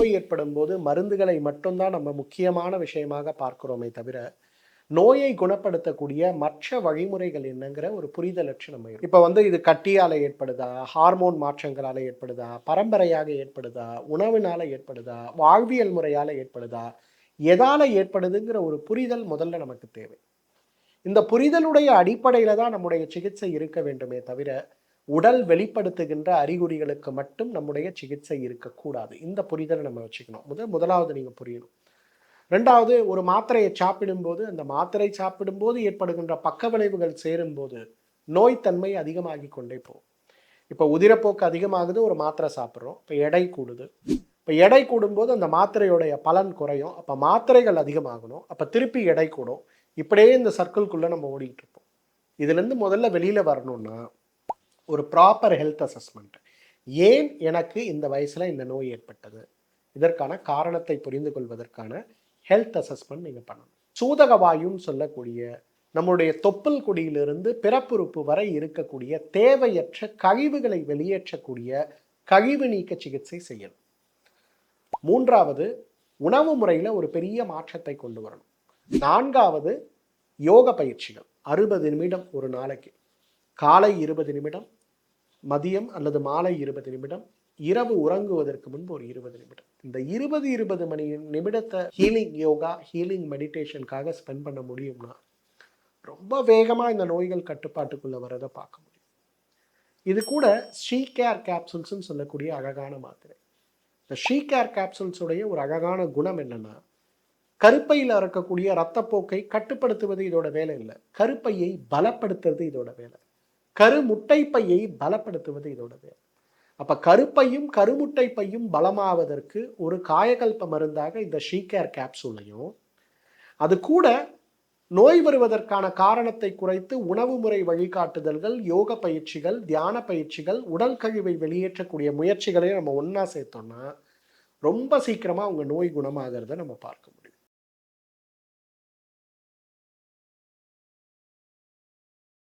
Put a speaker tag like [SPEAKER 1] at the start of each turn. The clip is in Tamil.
[SPEAKER 1] நோய் ஏற்படும் போது மருந்துகளை மட்டும்தான் நம்ம முக்கியமான விஷயமாக பார்க்கிறோமே தவிர, நோயை குணப்படுத்தக்கூடிய மற்ற வழிமுறைகள் என்னங்கிற ஒரு புரிதலற்று நம்ம இருக்கோம். இப்ப இது கட்டியால ஏற்படுதா, ஹார்மோன் மாற்றங்களால ஏற்படுதா, பரம்பரையாக ஏற்படுதா, உணவினால ஏற்படுதா, வாழ்வியல் முறையால ஏற்படுதா, எதால ஏற்படுதுங்கிற ஒரு புரிதல் முதல்ல நமக்கு தேவை. இந்த புரிதலுடைய அடிப்படையில தான் நம்முடைய சிகிச்சை இருக்க வேண்டுமே தவிர, உடல் வெளிப்படுத்துகின்ற அறிகுறிகளுக்கு மட்டும் நம்முடைய சிகிச்சை இருக்கக்கூடாது. இந்த புரிதலை நம்ம வச்சுக்கணும். முதலாவது நீங்க புரியணும். 2வது, ஒரு மாத்திரையை சாப்பிடும்போது, அந்த மாத்திரை சாப்பிடும்போது ஏற்படுகின்ற பக்க விளைவுகள் சேரும்போது, நோய் தன்மை அதிகமாகி கொண்டே போகும். இப்போ உதிரப்போக்கு அதிகமாகுது, ஒரு மாத்திரை சாப்பிட்றோம். இப்போ எடை கூடுது. இப்போ எடை கூடும்போது அந்த மாத்திரையுடைய பலன் குறையும். அப்போ மாத்திரைகள் அதிகமாகணும். அப்போ திருப்பி எடை கூடும். இப்படியே இந்த சர்க்கிள்குள்ளே நம்ம ஓடிட்டு இருப்போம். இதுலேருந்து முதல்ல வெளியில் வரணும்னா, ஒரு ப்ராப்பர் ஹெல்த் அசஸ்மெண்ட். ஏன் எனக்கு இந்த வயசில் இந்த நோய் ஏற்பட்டது? இதற்கான காரணத்தை புரிந்து கொள்வதற்கான ஹெல்த் அசஸ்மெண்ட் நீங்கள் பண்ணணும். சூதக வாயுன்னு சொல்லக்கூடிய நம்முடைய தொப்புள் கொடியிலிருந்து பிறப்புறுப்பு வரை இருக்கக்கூடிய தேவையற்ற கழிவுகளை வெளியேற்றக்கூடிய கழிவு நீக்க சிகிச்சை செய்யணும். 3வது, உணவு முறையில் ஒரு பெரிய மாற்றத்தை கொண்டு வரணும். 4வது, யோக பயிற்சிகள் 60 நிமிடம் ஒரு நாளைக்கு. காலை 20 நிமிடம், மதியம் அல்லது மாலை 20 நிமிடம், இரவு உறங்குவதற்கு முன்பு ஒரு 20 நிமிடம். இந்த 20 மணி நிமிடத்தை ஹீலிங் யோகா, ஹீலிங் மெடிடேஷனுக்காக ஸ்பெண்ட் பண்ண முடியும்னா, ரொம்ப வேகமாக இந்த நோய்கள் கட்டுப்பாட்டுக்குள்ளே வரதை பார்க்க முடியும். இது கூட ஷீகேர் கேப்சூல்ஸ்ன்னு சொல்லக்கூடிய அழகான மாத்திரை. இந்த ஷீகேர் கேப்சூல்ஸுடைய ஒரு அழகான குணம் என்னன்னா, கருப்பையில் இருக்கக்கூடிய இரத்தப்போக்கை கட்டுப்படுத்துவது இதோட வேலை இல்லை. கருப்பையை பலப்படுத்துறது இதோட வேலை. கருமுட்டைப்பையை பலப்படுத்துவது இதோட வேலை. அப்ப கருப்பையும் கருமுட்டை பையும் பலமாவதற்கு ஒரு காயகல்ப மருந்தாக இந்த ஷீகேர் கேப்சூலையும், அது கூட நோய் வருவதற்கான காரணத்தை குறைத்து உணவு முறை வழிகாட்டுதல்கள், யோக பயிற்சிகள், தியான பயிற்சிகள், உடல் கழிவை வெளியேற்றக்கூடிய முயற்சிகளையும் நம்ம ஒன்றா சேர்த்தோம்னா ரொம்ப சீக்கிரமாக உங்கள் நோய் குணமாகிறத நம்ம பார்க்க முடியும்.